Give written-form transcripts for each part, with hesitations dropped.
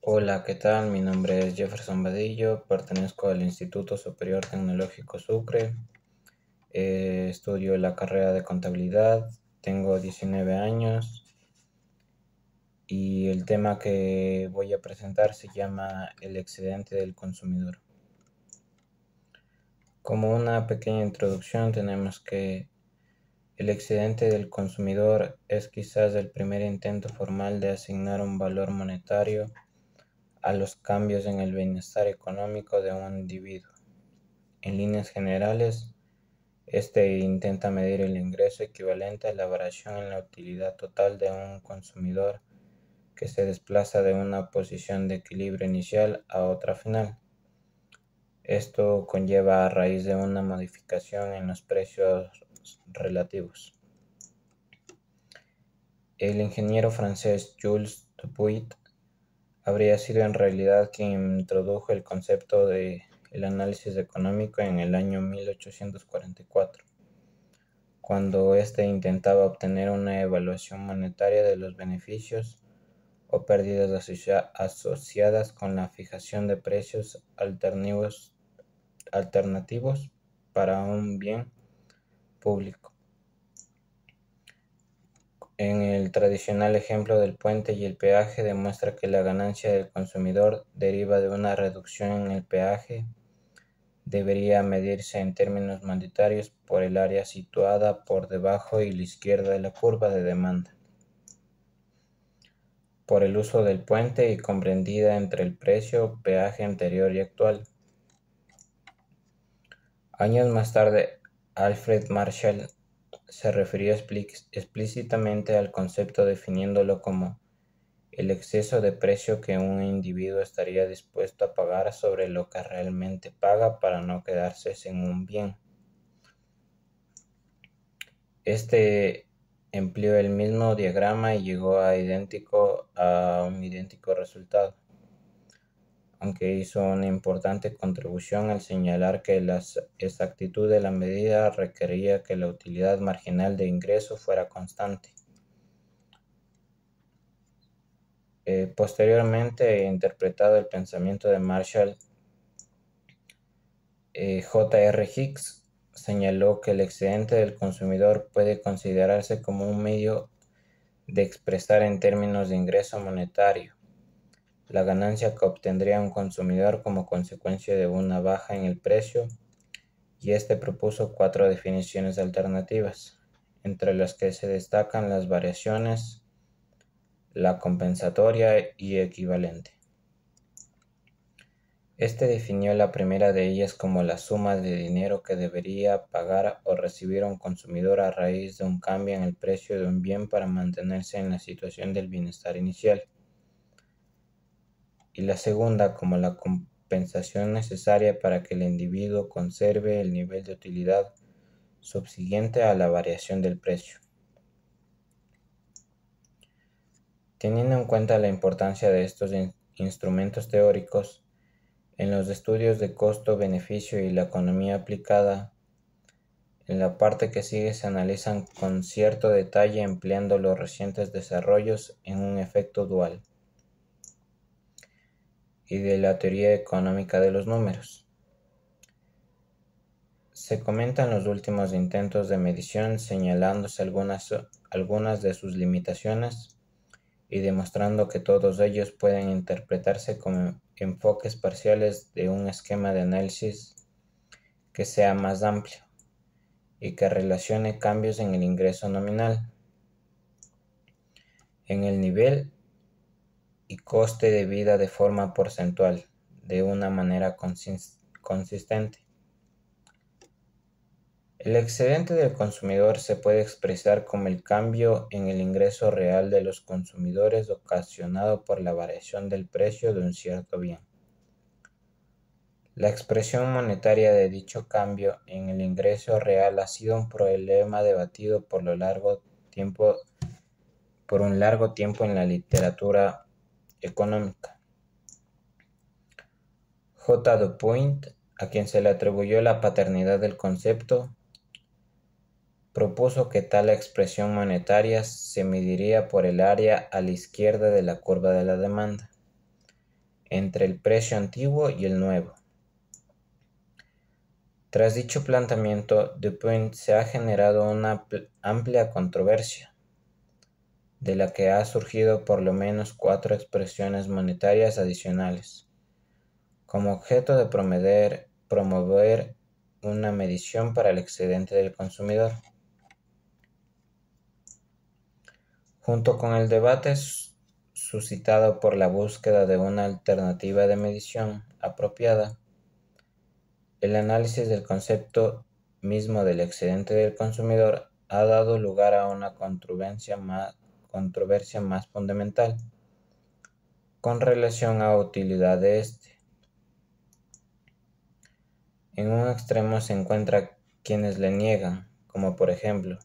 Hola, ¿qué tal? Mi nombre es Jefferson Vadillo, pertenezco al Instituto Superior Tecnológico Sucre, estudio la carrera de contabilidad, tengo 19 años y el tema que voy a presentar se llama el excedente del consumidor. Como una pequeña introducción tenemos que el excedente del consumidor es quizás el primer intento formal de asignar un valor monetario a los cambios en el bienestar económico de un individuo. En líneas generales, este intenta medir el ingreso equivalente a la variación en la utilidad total de un consumidor que se desplaza de una posición de equilibrio inicial a otra final. Esto conlleva a raíz de una modificación en los precios relativos. El ingeniero francés Jules Dupuit habría sido en realidad quien introdujo el concepto de el análisis económico en el año 1844, cuando éste intentaba obtener una evaluación monetaria de los beneficios o pérdidas asociadas con la fijación de precios alternativos para un bien público. En el tradicional ejemplo del puente y el peaje demuestra que la ganancia del consumidor deriva de una reducción en el peaje debería medirse en términos monetarios por el área situada por debajo y la izquierda de la curva de demanda, por el uso del puente y comprendida entre el precio peaje anterior y actual. Años más tarde, Alfred Marshall se refirió explícitamente al concepto definiéndolo como el exceso de precio que un individuo estaría dispuesto a pagar sobre lo que realmente paga para no quedarse sin un bien. Este empleó el mismo diagrama y llegó a un idéntico resultado, aunque hizo una importante contribución al señalar que la exactitud de la medida requería que la utilidad marginal de ingreso fuera constante. Posteriormente, interpretado el pensamiento de Marshall, J.R. Hicks señaló que el excedente del consumidor puede considerarse como un medio de expresar en términos de ingreso monetario la ganancia que obtendría un consumidor como consecuencia de una baja en el precio, y este propuso 4 definiciones alternativas, entre las que se destacan las variaciones, la compensatoria y equivalente. Este definió la primera de ellas como la suma de dinero que debería pagar o recibir un consumidor a raíz de un cambio en el precio de un bien para mantenerse en la situación del bienestar inicial, y la segunda como la compensación necesaria para que el individuo conserve el nivel de utilidad subsiguiente a la variación del precio. Teniendo en cuenta la importancia de estos instrumentos teóricos, en los estudios de costo-beneficio y la economía aplicada, en la parte que sigue se analizan con cierto detalle empleando los recientes desarrollos en un efecto dual y de la teoría económica de los números. Se comentan los últimos intentos de medición señalándose algunas de sus limitaciones y demostrando que todos ellos pueden interpretarse como enfoques parciales de un esquema de análisis que sea más amplio y que relacione cambios en el ingreso nominal, en el nivel y coste de vida de forma porcentual, de una manera consistente. El excedente del consumidor se puede expresar como el cambio en el ingreso real de los consumidores ocasionado por la variación del precio de un cierto bien. La expresión monetaria de dicho cambio en el ingreso real ha sido un problema debatido por un largo tiempo en la literatura económica. J. Dupuit, a quien se le atribuyó la paternidad del concepto, propuso que tal expresión monetaria se mediría por el área a la izquierda de la curva de la demanda, entre el precio antiguo y el nuevo. Tras dicho planteamiento, Dupin se ha generado una amplia controversia, de la que ha surgido por lo menos 4 expresiones monetarias adicionales, como objeto de promover una medición para el excedente del consumidor. Junto con el debate suscitado por la búsqueda de una alternativa de medición apropiada, el análisis del concepto mismo del excedente del consumidor ha dado lugar a una controversia más fundamental con relación a utilidad de este. En un extremo se encuentran quienes le niegan, como por ejemplo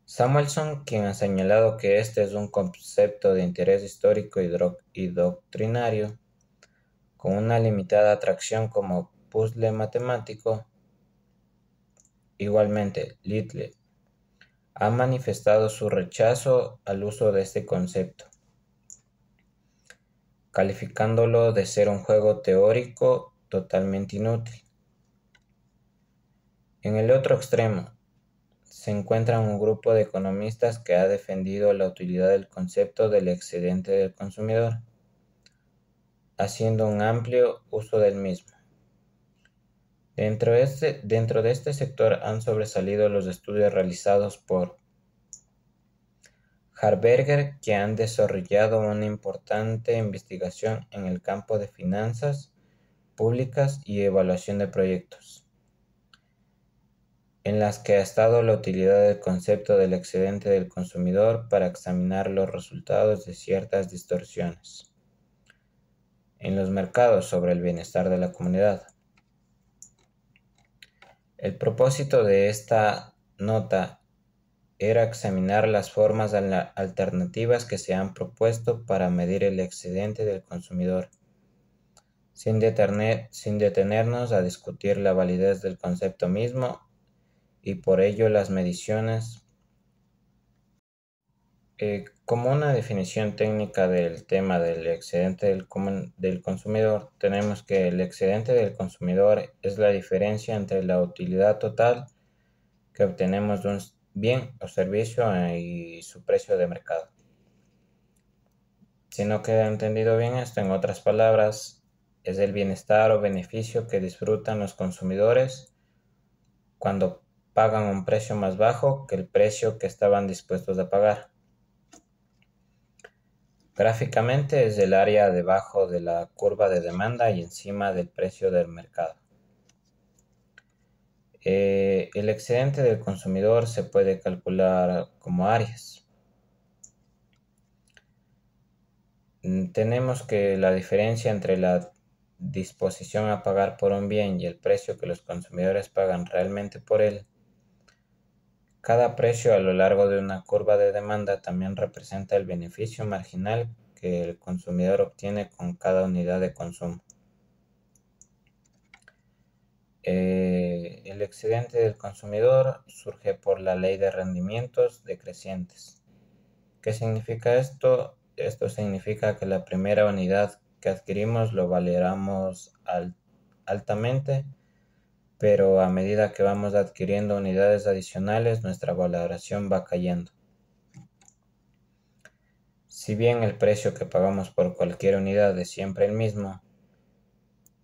Samuelson, quien ha señalado que este es un concepto de interés histórico y doctrinario, con una limitada atracción como puzzle matemático. Igualmente, Little ha manifestado su rechazo al uso de este concepto, calificándolo de ser un juego teórico totalmente inútil. En el otro extremo, se encuentra un grupo de economistas que ha defendido la utilidad del concepto del excedente del consumidor, haciendo un amplio uso del mismo. Dentro de este sector han sobresalido los estudios realizados por Harberger, que han desarrollado una importante investigación en el campo de finanzas públicas y evaluación de proyectos, en las que ha estado la utilidad del concepto del excedente del consumidor para examinar los resultados de ciertas distorsiones en los mercados sobre el bienestar de la comunidad. El propósito de esta nota era examinar las formas alternativas que se han propuesto para medir el excedente del consumidor, sin detenernos a discutir la validez del concepto mismo y por ello las mediciones. Como una definición técnica del tema del excedente del consumidor, tenemos que el excedente del consumidor es la diferencia entre la utilidad total que obtenemos de un bien o servicio y su precio de mercado. Si no queda entendido bien esto, en otras palabras, es el bienestar o beneficio que disfrutan los consumidores cuando pagan un precio más bajo que el precio que estaban dispuestos a pagar. Gráficamente es el área debajo de la curva de demanda y encima del precio del mercado. El excedente del consumidor se puede calcular como áreas. Tenemos que la diferencia entre la disposición a pagar por un bien y el precio que los consumidores pagan realmente por él. Cada precio a lo largo de una curva de demanda también representa el beneficio marginal que el consumidor obtiene con cada unidad de consumo. El excedente del consumidor surge por la ley de rendimientos decrecientes. ¿Qué significa esto? Esto significa que la primera unidad que adquirimos lo valoramos altamente, pero a medida que vamos adquiriendo unidades adicionales, nuestra valoración va cayendo. Si bien el precio que pagamos por cualquier unidad es siempre el mismo,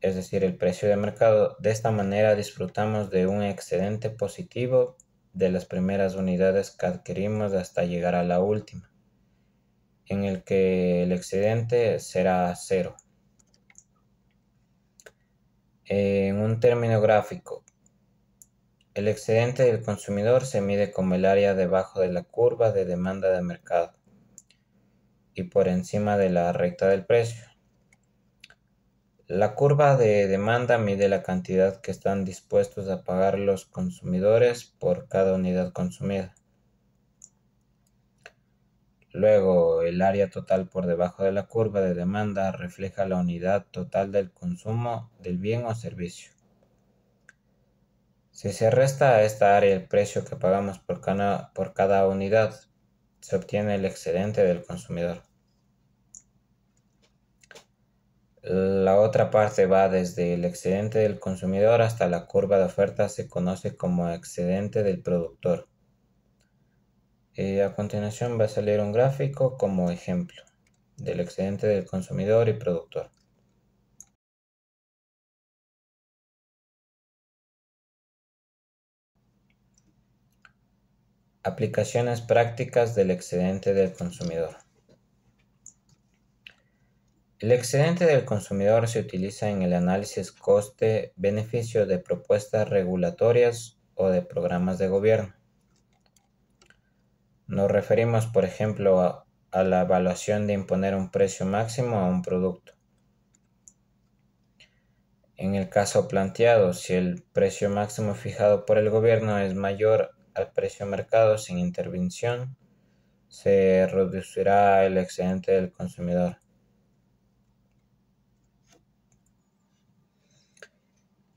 es decir, el precio de mercado, de esta manera disfrutamos de un excedente positivo de las primeras unidades que adquirimos hasta llegar a la última, en el que el excedente será cero. En un término gráfico, el excedente del consumidor se mide como el área debajo de la curva de demanda de mercado y por encima de la recta del precio. La curva de demanda mide la cantidad que están dispuestos a pagar los consumidores por cada unidad consumida. Luego, el área total por debajo de la curva de demanda refleja la unidad total del consumo del bien o servicio. Si se resta a esta área el precio que pagamos por cada unidad, se obtiene el excedente del consumidor. La otra parte va desde el excedente del consumidor hasta la curva de oferta, se conoce como excedente del productor. A continuación va a salir un gráfico como ejemplo del excedente del consumidor y productor. Aplicaciones prácticas del excedente del consumidor. El excedente del consumidor se utiliza en el análisis coste-beneficio de propuestas regulatorias o de programas de gobierno. Nos referimos, por ejemplo, a la evaluación de imponer un precio máximo a un producto. En el caso planteado, si el precio máximo fijado por el gobierno es mayor al precio mercado sin intervención, se reducirá el excedente del consumidor.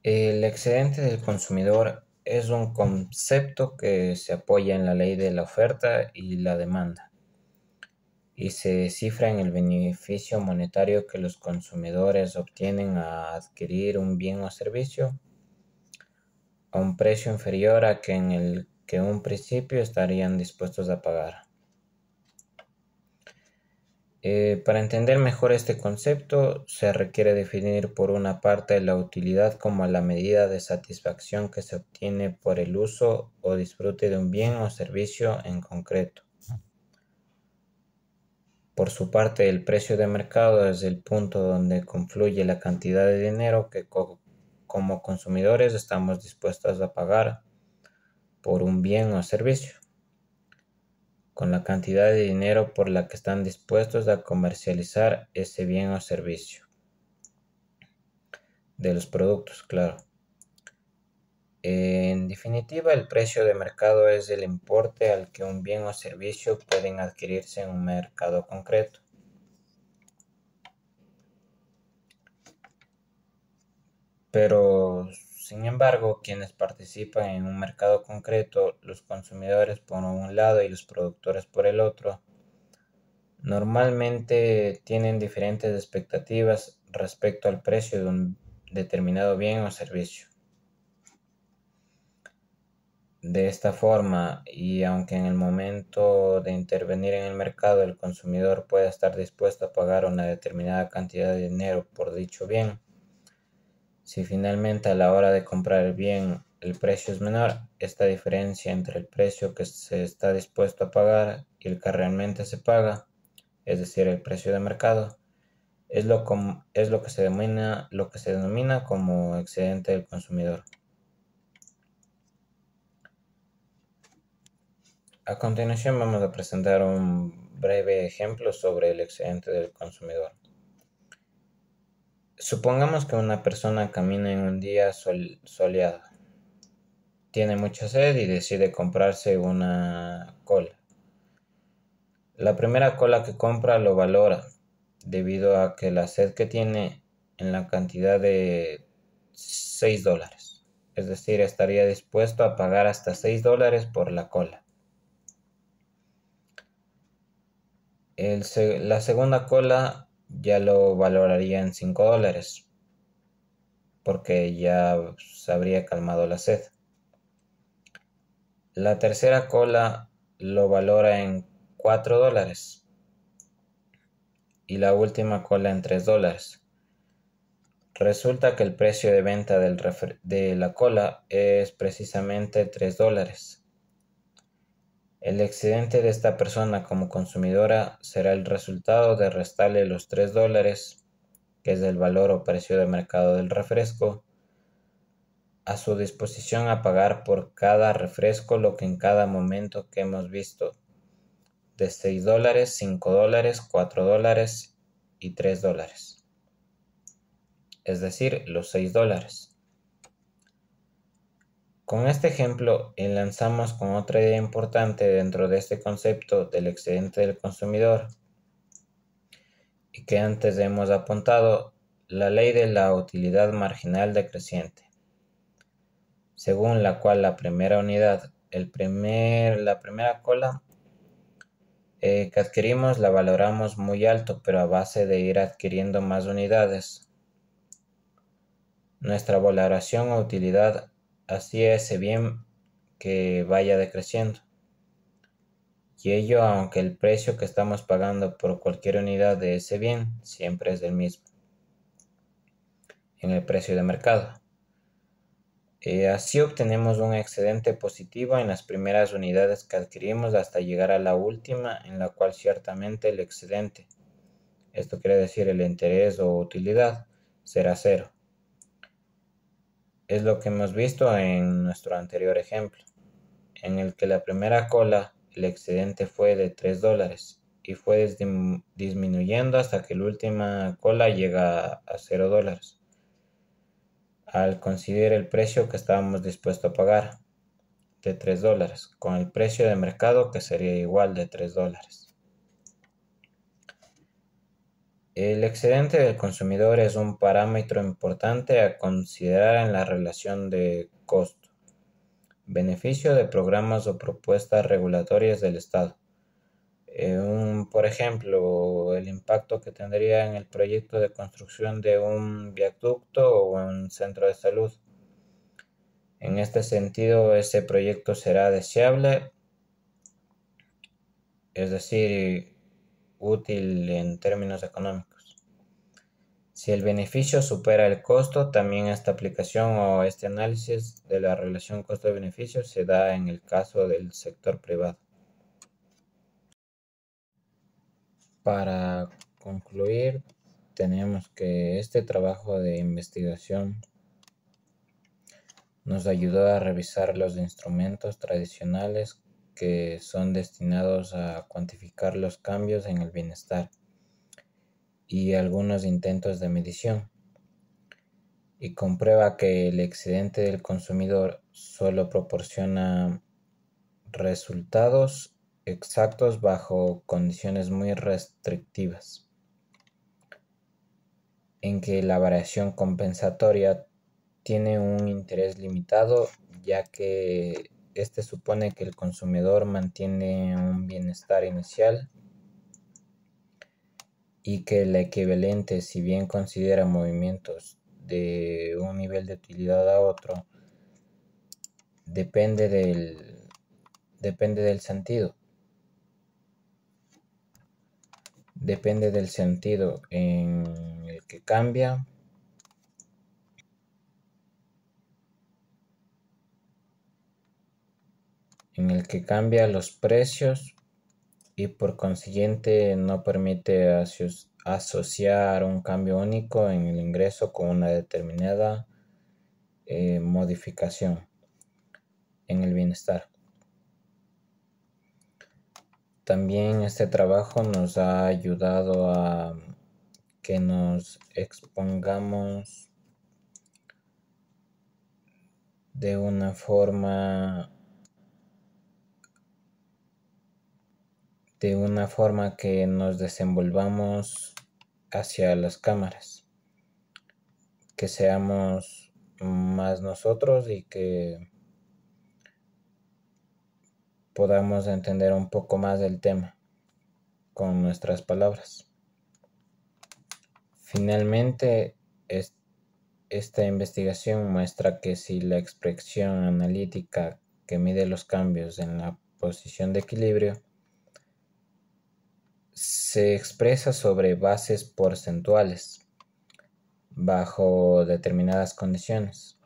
El excedente del consumidor es un concepto que se apoya en la ley de la oferta y la demanda y se cifra en el beneficio monetario que los consumidores obtienen a adquirir un bien o servicio a un precio inferior a que en el que en un principio estarían dispuestos a pagar. Para entender mejor este concepto, se requiere definir por una parte la utilidad como la medida de satisfacción que se obtiene por el uso o disfrute de un bien o servicio en concreto. Por su parte, el precio de mercado es el punto donde confluye la cantidad de dinero que como consumidores estamos dispuestos a pagar por un bien o servicio, con la cantidad de dinero por la que están dispuestos a comercializar ese bien o servicio. De los productos, claro. En definitiva, el precio de mercado es el importe al que un bien o servicio pueden adquirirse en un mercado concreto. Pero, sin embargo, quienes participan en un mercado concreto, los consumidores por un lado y los productores por el otro, normalmente tienen diferentes expectativas respecto al precio de un determinado bien o servicio. De esta forma, y aunque en el momento de intervenir en el mercado el consumidor pueda estar dispuesto a pagar una determinada cantidad de dinero por dicho bien, si finalmente a la hora de comprar el bien el precio es menor, esta diferencia entre el precio que se está dispuesto a pagar y el que realmente se paga, es decir, el precio de mercado, es lo que se denomina como excedente del consumidor. A continuación vamos a presentar un breve ejemplo sobre el excedente del consumidor. Supongamos que una persona camina en un día soleado, tiene mucha sed y decide comprarse una cola. La primera cola que compra lo valora, debido a que la sed que tiene en la cantidad de $6, es decir, estaría dispuesto a pagar hasta $6 por la cola. La segunda cola ya lo valoraría en $5 porque ya se habría calmado la sed. La tercera cola lo valora en $4 y la última cola en $3. Resulta que el precio de venta de la cola es precisamente $3. El excedente de esta persona como consumidora será el resultado de restarle los $3, que es el valor o precio de mercado del refresco, a su disposición a pagar por cada refresco lo que en cada momento que hemos visto, de $6, $5, $4 y $3, es decir, los $6. Con este ejemplo enlazamos con otra idea importante dentro de este concepto del excedente del consumidor y que antes hemos apuntado, la ley de la utilidad marginal decreciente, según la cual la primera unidad, la primera cola, que adquirimos la valoramos muy alto, pero a base de ir adquiriendo más unidades, nuestra valoración o utilidad hacía ese bien que vaya decreciendo. Y ello aunque el precio que estamos pagando por cualquier unidad de ese bien siempre es el mismo en el precio de mercado. Así obtenemos un excedente positivo en las primeras unidades que adquirimos hasta llegar a la última, en la cual ciertamente el excedente, esto quiere decir el interés o utilidad, será cero. Es lo que hemos visto en nuestro anterior ejemplo, en el que la primera cola el excedente fue de $3 y fue disminuyendo hasta que la última cola llega a $0, al considerar el precio que estábamos dispuestos a pagar de $3, con el precio de mercado que sería igual de $3. El excedente del consumidor es un parámetro importante a considerar en la relación de costo-beneficio de programas o propuestas regulatorias del Estado. Por ejemplo, el impacto que tendría en el proyecto de construcción de un viaducto o un centro de salud. En este sentido, ese proyecto será deseable, es decir, útil en términos económicos. Si el beneficio supera el costo, también esta aplicación o este análisis de la relación costo-beneficio se da en el caso del sector privado. Para concluir, tenemos que este trabajo de investigación nos ayudó a revisar los instrumentos tradicionales que son destinados a cuantificar los cambios en el bienestar y algunos intentos de medición, y comprueba que el excedente del consumidor solo proporciona resultados exactos bajo condiciones muy restrictivas, en que la variación compensatoria tiene un interés limitado, ya que este supone que el consumidor mantiene un bienestar inicial y que el equivalente, si bien considera movimientos de un nivel de utilidad a otro, depende del sentido. Depende del sentido en el que cambia los precios, y por consiguiente no permite asociar un cambio único en el ingreso con una determinada modificación en el bienestar. También este trabajo nos ha ayudado a que nos expongamos de una forma que nos desenvolvamos hacia las cámaras, que seamos más nosotros y que podamos entender un poco más del tema con nuestras palabras. Finalmente, esta investigación muestra que si la expresión analítica que mide los cambios en la posición de equilibrio se expresa sobre bases porcentuales bajo determinadas condiciones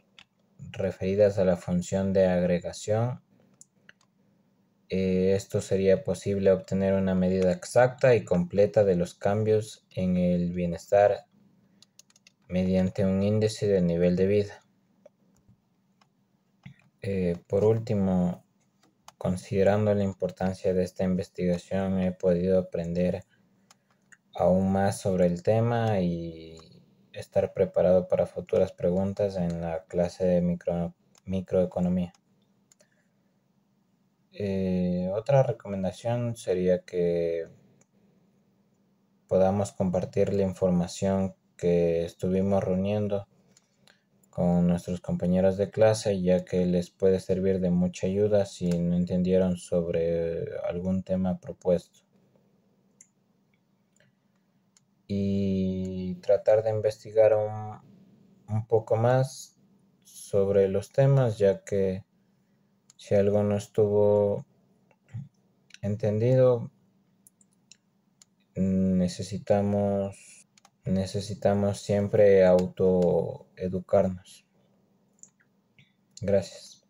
referidas a la función de agregación, esto sería posible obtener una medida exacta y completa de los cambios en el bienestar mediante un índice de nivel de vida. Por último, considerando la importancia de esta investigación, he podido aprender aún más sobre el tema y estar preparado para futuras preguntas en la clase de microeconomía. Otra recomendación sería que podamos compartir la información que estuvimos reuniendo con nuestros compañeros de clase, ya que les puede servir de mucha ayuda si no entendieron sobre algún tema propuesto. y tratar de investigar un poco más sobre los temas, ya que si algo no estuvo entendido, necesitamos siempre autoeducarnos. Gracias.